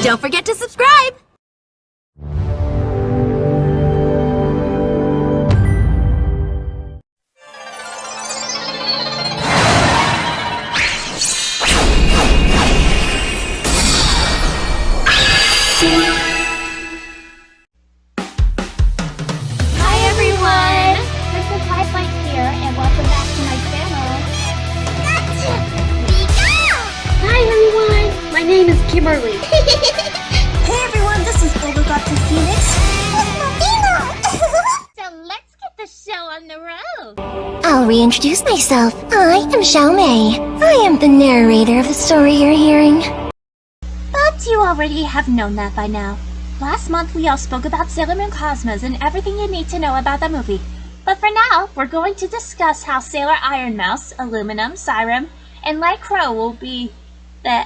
Don't forget to subscribe! Kimberly. Hey everyone, this is Erika to Phoenix. So let's get the show on the road. I'll reintroduce myself. I am Xiaomei. I am the narrator of the story you're hearing. But you already have known that by now. Last month we all spoke about Sailor Moon Cosmos and everything you need to know about the movie. But for now, we're going to discuss how Sailor Iron Mouse, Aluminum, Siren, and Light Crow will be the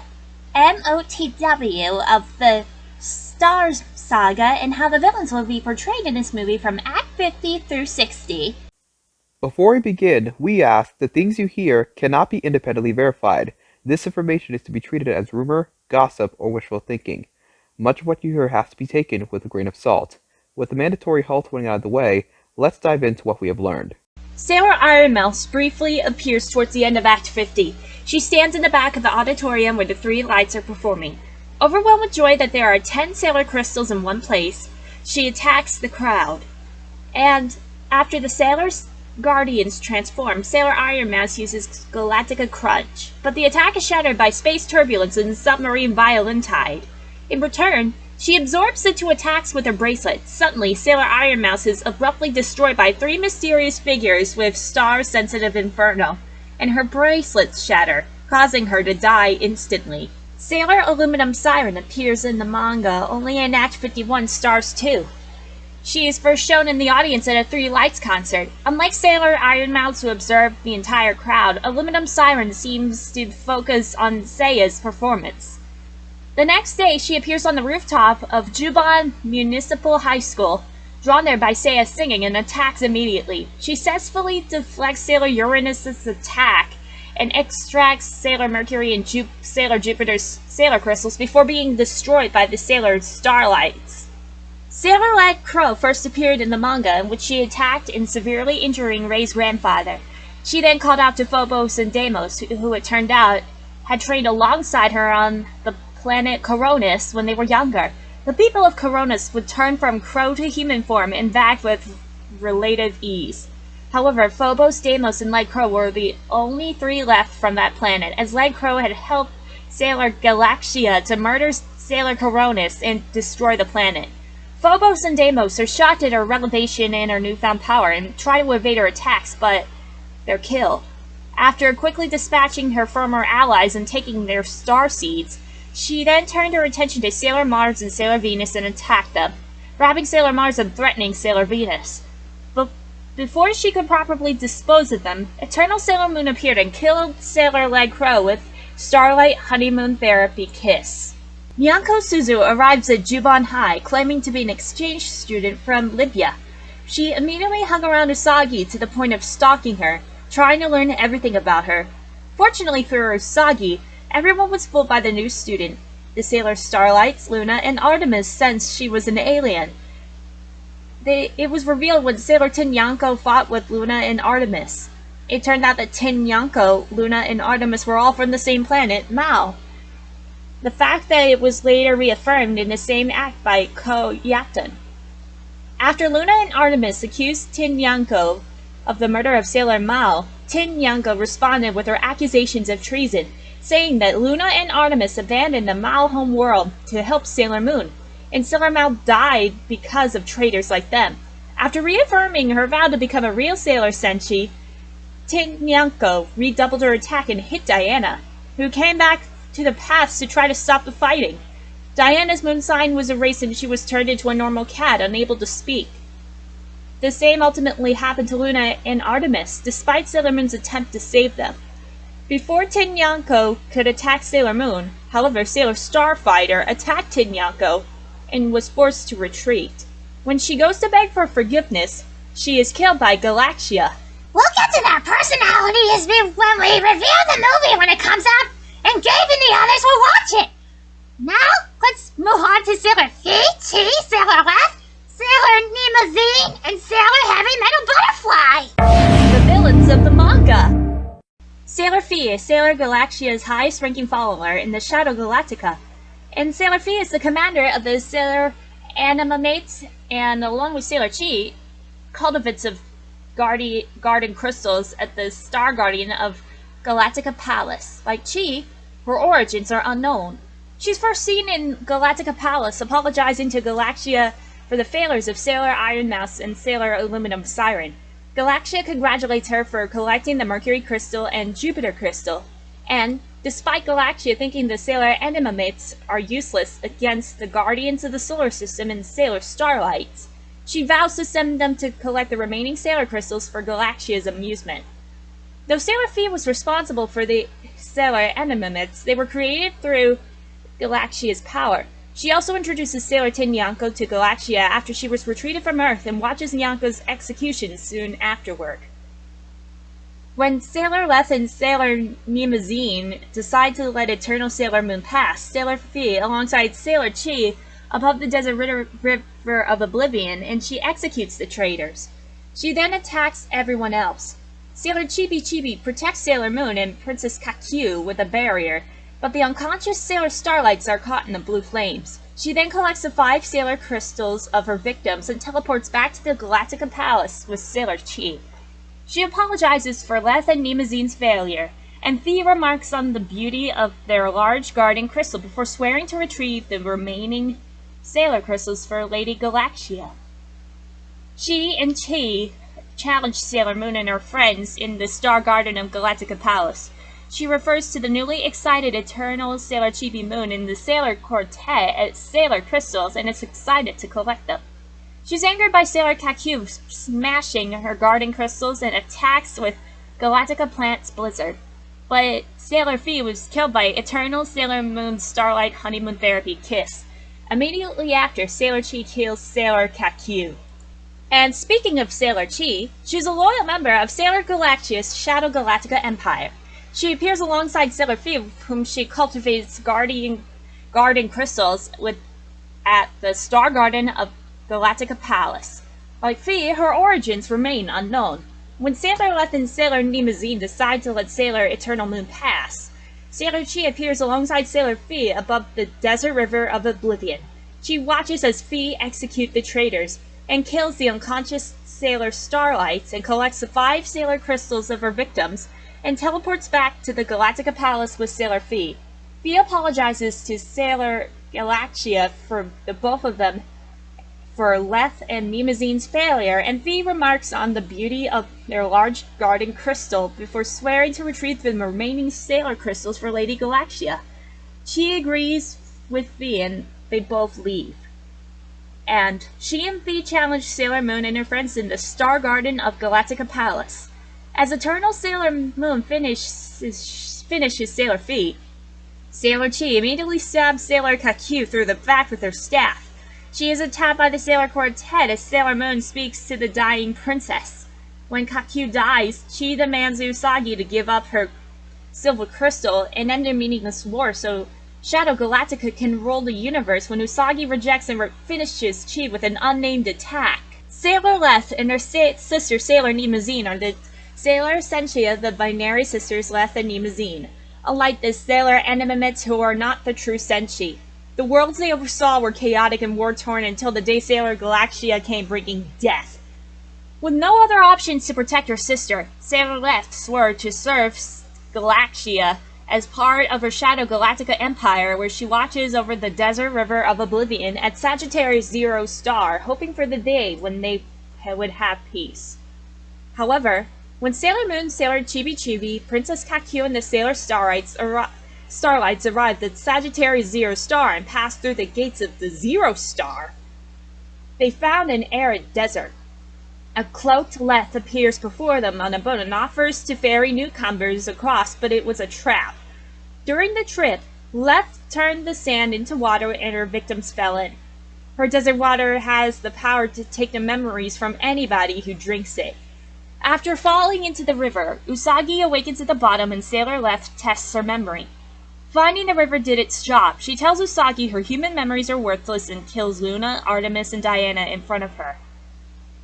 MOTW of the Stars saga and how the villains will be portrayed in this movie from Act 50 through 60. Before we begin, we ask that things you hear cannot be independently verified. This information is to be treated as rumor, gossip, or wishful thinking. Much of what you hear has to be taken with a grain of salt. With the mandatory halt out of the way, let's dive into what we have learned. Sailor Iron Mouse briefly appears towards the end of Act 50. She stands in the back of the auditorium where the three lights are performing. Overwhelmed with joy that there are 10 Sailor Crystals in one place, she attacks the crowd. And after the Sailor's Guardians transform, Sailor Iron Mouse uses Galactica Crunch, but the attack is shattered by space turbulence and submarine violin tide. In return, she absorbs the two attacks with her bracelet. Suddenly, Sailor Iron Mouse is abruptly destroyed by three mysterious figures with star-sensitive inferno, and her bracelets shatter, causing her to die instantly. Sailor Aluminum Siren appears in the manga only in Act 51 Stars 2. She is first shown in the audience at a Three Lights concert. Unlike Sailor Iron Mouse, who observed the entire crowd, Aluminum Siren seems to focus on Seiya's performance. The next day, she appears on the rooftop of Juban Municipal High School, drawn there by Seiya singing, and attacks immediately. She successfully deflects Sailor Uranus's attack and extracts Sailor Mercury and Sailor Jupiter's Sailor Crystals before being destroyed by the Sailor Starlights. Sailor Light Crow first appeared in the manga, in which she attacked and severely injuring Ray's grandfather. She then called out to Phobos and Deimos, who it turned out had trained alongside her on the planet Coronis when they were younger. The people of Coronis would turn from crow to human form and back with relative ease. However, Phobos, Deimos, and Light Crow were the only three left from that planet, as Light Crow had helped Sailor Galaxia to murder Sailor Coronis and destroy the planet. Phobos and Deimos are shocked at her revelation and her newfound power and try to evade her attacks, but they're killed. After quickly dispatching her former allies and taking their star seeds, she then turned her attention to Sailor Mars and Sailor Venus and attacked them, grabbing Sailor Mars and threatening Sailor Venus. But before she could properly dispose of them, Eternal Sailor Moon appeared and killed Sailor Light Crow with Starlight Honeymoon Therapy Kiss. Nyanko Suzu arrives at Juban High, claiming to be an exchange student from Libya. She immediately hung around Usagi to the point of stalking her, trying to learn everything about her. Fortunately for Usagi, everyone was fooled by the new student. The Sailor Starlights, Luna, and Artemis sensed she was an alien. It was revealed when Sailor Tin Nyanko fought with Luna and Artemis. It turned out that Tin Nyanko, Luna, and Artemis were all from the same planet, Mao. The fact that it was later reaffirmed in the same act by Ko Yatan. After Luna and Artemis accused Tin Nyanko of the murder of Sailor Mao, Tin Nyanko responded with her accusations of treason, saying that Luna and Artemis abandoned the Mao home world to help Sailor Moon, and Sailor Mao died because of traitors like them. After reaffirming her vow to become a real Sailor Senshi, Tin Nyanko redoubled her attack and hit Diana, who came back to the past to try to stop the fighting. Diana's moon sign was erased and she was turned into a normal cat, unable to speak. The same ultimately happened to Luna and Artemis, despite Sailor Moon's attempt to save them. Before Tin Nyanko could attack Sailor Moon, however, Sailor Starfighter attacked Tin Nyanko and was forced to retreat. When she goes to beg for forgiveness, she is killed by Galaxia. We'll get to their personalities when we review the movie when it comes out, and Gabe and the others will watch it. Now, let's move Move on to Sailor Phi, Chi, Sailor Ruff, Sailor Limousine, and Sailor Heavy Metal Butterfly! The villains of the manga! Sailor Phi is Sailor Galaxia's highest-ranking follower in the Shadow Galactica, and Sailor Phi is the commander of the Sailor Animamates, and along with Sailor Chi, cultivates of garden crystals at the Star Guardian of Galactica Palace. Like Chi, her origins are unknown. She's first seen in Galactica Palace, apologizing to Galaxia for the failures of Sailor Iron Mouse and Sailor Aluminum Siren. Galaxia congratulates her for collecting the Mercury Crystal and Jupiter Crystal, and, despite Galaxia thinking the Sailor Animamates are useless against the Guardians of the Solar System and Sailor Starlights, she vows to send them to collect the remaining Sailor Crystals for Galaxia's amusement. Though Sailor Phi was responsible for the Sailor Animamates, they were created through Galaxia's power. She also introduces Sailor Tin Nyanko to Galaxia after she was retreated from Earth and watches Nyanko's execution soon afterward. When Sailor Leth and Sailor Limousine decide to let Eternal Sailor Moon pass, Sailor Phi, alongside Sailor Chi, above the Desert River of Oblivion, and she executes the traitors. She then attacks everyone else. Sailor Chibi protects Sailor Moon and Princess Kakyu with a barrier, but the unconscious Sailor Starlights are caught in the blue flames. She then collects the 5 Sailor Crystals of her victims and teleports back to the Galactica Palace with Sailor Chi. She apologizes for Leth and Limousine's failure, and Phi remarks on the beauty of their large guardian crystal before swearing to retrieve the remaining Sailor Crystals for Lady Galaxia. She and Chi challenge Sailor Moon and her friends in the Star Garden of Galactica Palace. She refers to the newly excited Eternal Sailor Chibi Moon and the Sailor Quartet as Sailor Crystals and is excited to collect them. She's angered by Sailor Kakyu smashing her garden crystals and attacks with Galactica Plant's Blizzard. But Sailor Phi was killed by Eternal Sailor Moon's Starlight Honeymoon Therapy Kiss. Immediately after, Sailor Chi kills Sailor Kakyu. And speaking of Sailor Chi, she's a loyal member of Sailor Galaxia's Shadow Galactica Empire. She appears alongside Sailor Phi, whom she cultivates garden crystals with at the Star Garden of Galactica Palace. Like Phi, her origins remain unknown. When Sailor Leth and Sailor Limousine decide to let Sailor Eternal Moon pass, Sailor Chi appears alongside Sailor Phi above the Desert River of Oblivion. She watches as Phi execute the traitors and kills the unconscious Sailor Starlights and collects the 5 Sailor Crystals of her victims and teleports back to the Galactica Palace with Sailor Phi. Phi apologizes to Sailor Galaxia for the both of them for Leth and Limousine's failure, and Phi remarks on the beauty of their large garden crystal before swearing to retrieve the remaining Sailor Crystals for Lady Galaxia. Chi agrees with Phi and they both leave. And she and Phi challenge Sailor Moon and her friends in the Star Garden of Galactica Palace. As Eternal Sailor Moon finishes Sailor Phi, Sailor Chi immediately stabs Sailor Kakyu through the back with her staff. She is attacked by the Sailor Quartet as Sailor Moon speaks to the dying princess. When Kakyu dies, Chi demands Usagi to give up her silver crystal and end their meaningless war so Shadow Galactica can rule the universe when Usagi rejects and finishes Chi with an unnamed attack. Sailor Leth and her sister Sailor Limousine are the Sailor Senshi of the binary sisters Leth and Limousine, unlike the Sailor Animamates who are not the true Senshi. The worlds they oversaw were chaotic and war-torn until the day Sailor Galaxia came bringing death. With no other options to protect her sister, Sailor Leth swore to serve Galaxia as part of her Shadow Galactica Empire, where she watches over the Desert River of Oblivion at Sagittarius Zero Star, hoping for the day when they would have peace. However, when Sailor Moon, Sailor Chibi, Princess Kakyu, and the Sailor Starlights arrived at Sagittarius Zero Star and passed through the gates of the Zero Star, they found an arid desert. A cloaked Leth appears before them on a boat and offers to ferry newcomers across, but it was a trap. During the trip, Leth turned the sand into water and her victims fell in. Her desert water has the power to take the memories from anybody who drinks it. After falling into the river, Usagi awakens at the bottom and Sailor Leth tests her memory. Finding the river did its job. She tells Usagi her human memories are worthless and kills Luna, Artemis, and Diana in front of her.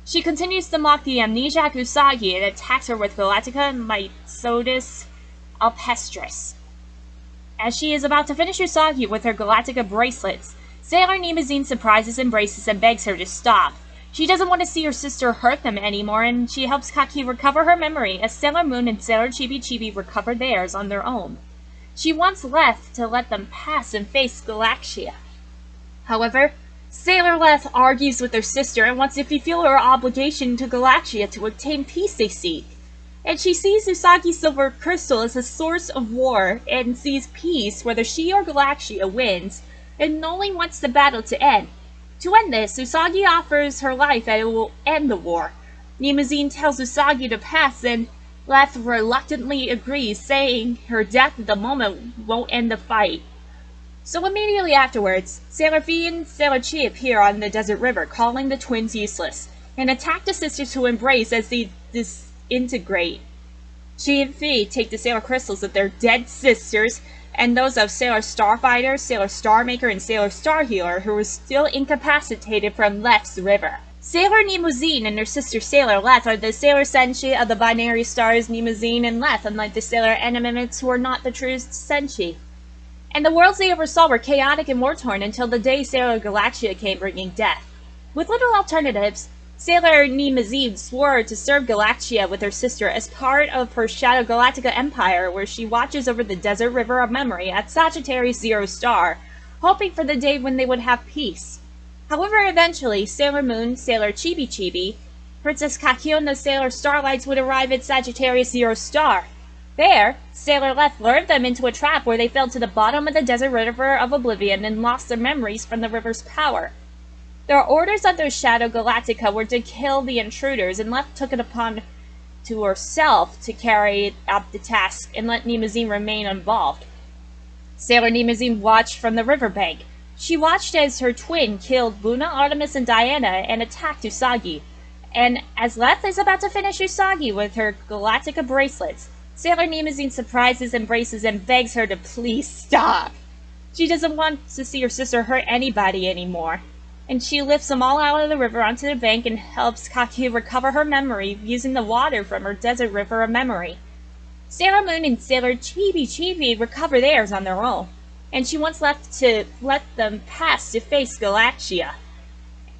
She continues to mock the amnesiac Usagi and attacks her with Galactica Myxodus Alpestris. As she is about to finish Usagi with her Galactica bracelets, Sailor Nemazine surprises, embraces, and begs her to stop. She doesn't want to see her sister hurt them anymore, and she helps Kaki recover her memory as Sailor Moon and Sailor Chibi recover theirs on their own. She wants Leth to let them pass and face Galaxia. However, Sailor Leth argues with her sister and wants to fulfill her obligation to Galaxia to obtain peace they seek. And she sees Usagi's silver crystal as a source of war and sees peace whether she or Galaxia wins, and only wants the battle to end. To end this, Usagi offers her life that it will end the war. Nemazine tells Usagi to pass, and Leth reluctantly agrees, saying her death at the moment won't end the fight. So immediately afterwards, Sailor Phi and Sailor Chi appear on the desert river, calling the twins useless, and attack the sisters who embrace as they disintegrate. Chi and Phi take the Sailor crystals of their dead sisters and those of Sailor Starfighter, Sailor Starmaker, and Sailor Starhealer, who were still incapacitated from Leth's river. Sailor Nemazine and her sister Sailor Leth are the Sailor Senshi of the binary stars Nemazine and Leth, unlike the Sailor Animates who are not the true Senshi. And the worlds they oversaw were chaotic and war-torn until the day Sailor Galaxia came bringing death. With little alternatives, Sailor Nemazine swore to serve Galaxia with her sister as part of her Shadow Galactica Empire, where she watches over the Desert River of Memory at Sagittarius Zero Star, hoping for the day when they would have peace. However, eventually, Sailor Moon, Sailor Chibi, Princess Kakyo, and the Sailor Starlights would arrive at Sagittarius Zero Star. There, Sailor Leth lured them into a trap where they fell to the bottom of the Desert River of Oblivion and lost their memories from the river's power. Their orders under Shadow Galactica were to kill the intruders, and Leth took it upon to herself to carry out the task and let Nemazine remain involved. Sailor Nemazine watched from the riverbank. She watched as her twin killed Luna, Artemis, and Diana and attacked Usagi. And as Leth is about to finish Usagi with her Galactica bracelets, Sailor Nemazine surprises, embraces, and begs her to please stop. She doesn't want to see her sister hurt anybody anymore. And she lifts them all out of the river onto the bank and helps Kaki recover her memory using the water from her Desert River of Memory. Sailor Moon and Sailor Chibi recover theirs on their own, and she wants Leth to let them pass to face Galaxia.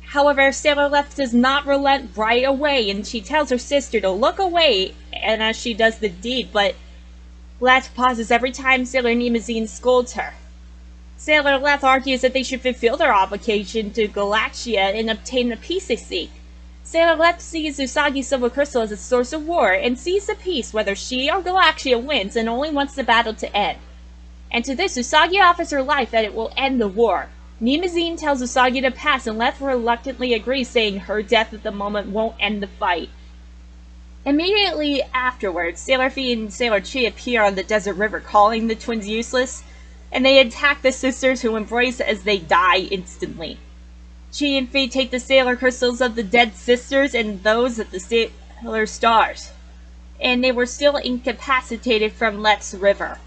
However, Sailor Leth does not relent right away, and she tells her sister to look away, and as she does the deed, but Leth pauses every time Sailor Nemazine scolds her. Sailor Leth argues that they should fulfill their obligation to Galaxia and obtain the peace they seek. Sailor Leth sees Usagi's silver crystal as a source of war, and sees the peace whether she or Galaxia wins, and only wants the battle to end. And to this, Usagi offers her life that it will end the war. Nemazine tells Usagi to pass, and Leth reluctantly agrees, saying her death at the moment won't end the fight. Immediately afterwards, Sailor Phi and Sailor Chi appear on the desert river, calling the twins useless, and they attack the sisters, who embrace as they die instantly. Chi and Phi take the Sailor crystals of the dead sisters and those of the Sailor Stars, and they were still incapacitated from Leth's river.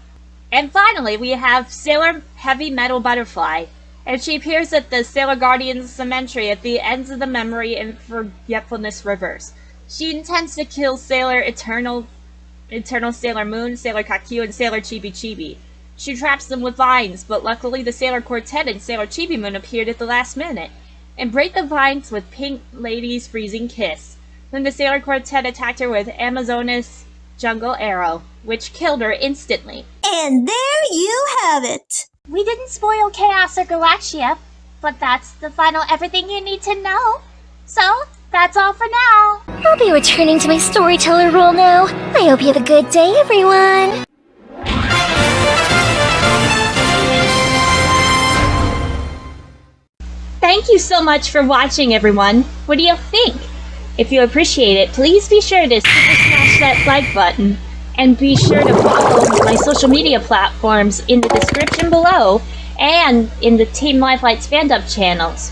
And finally, we have Sailor Heavy Metal Butterfly, and she appears at the Sailor Guardian's cemetery at the ends of the Memory and Forgetfulness rivers. She intends to kill Sailor Eternal Sailor Moon, Sailor Kakyo, and Sailor Chibi. She traps them with vines, but luckily the Sailor Quartet and Sailor Chibi Moon appeared at the last minute, and break the vines with Pink Lady's freezing kiss. Then the Sailor Quartet attacked her with Amazonas Jungle Arrow, which killed her instantly. And there you have it! We didn't spoil Chaos or Galaxia, but that's the final everything you need to know. So, that's all for now. I'll be returning to my storyteller role now. I hope you have a good day, everyone. Thank you so much for watching, everyone. What do you think? If you appreciate it, please be sure to super smash that like button, and be sure to follow my social media platforms in the description below and in the Team Lifelights fandom channels.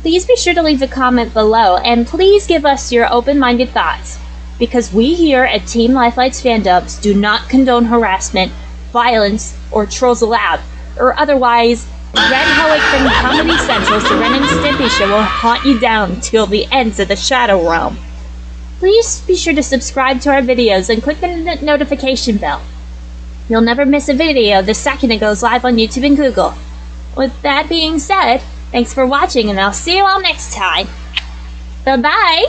Please be sure to leave a comment below, and please give us your open-minded thoughts, because we here at Team Lifelights Fandoms do not condone harassment, violence, or trolls allowed, or otherwise, Red Howick from Comedy Central's The Ren and Stimpy Show will haunt you down till the ends of the Shadow Realm. Please be sure to subscribe to our videos and click the notification bell. You'll never miss a video the second it goes live on YouTube and Google. With that being said, thanks for watching and I'll see you all next time. Bye-bye!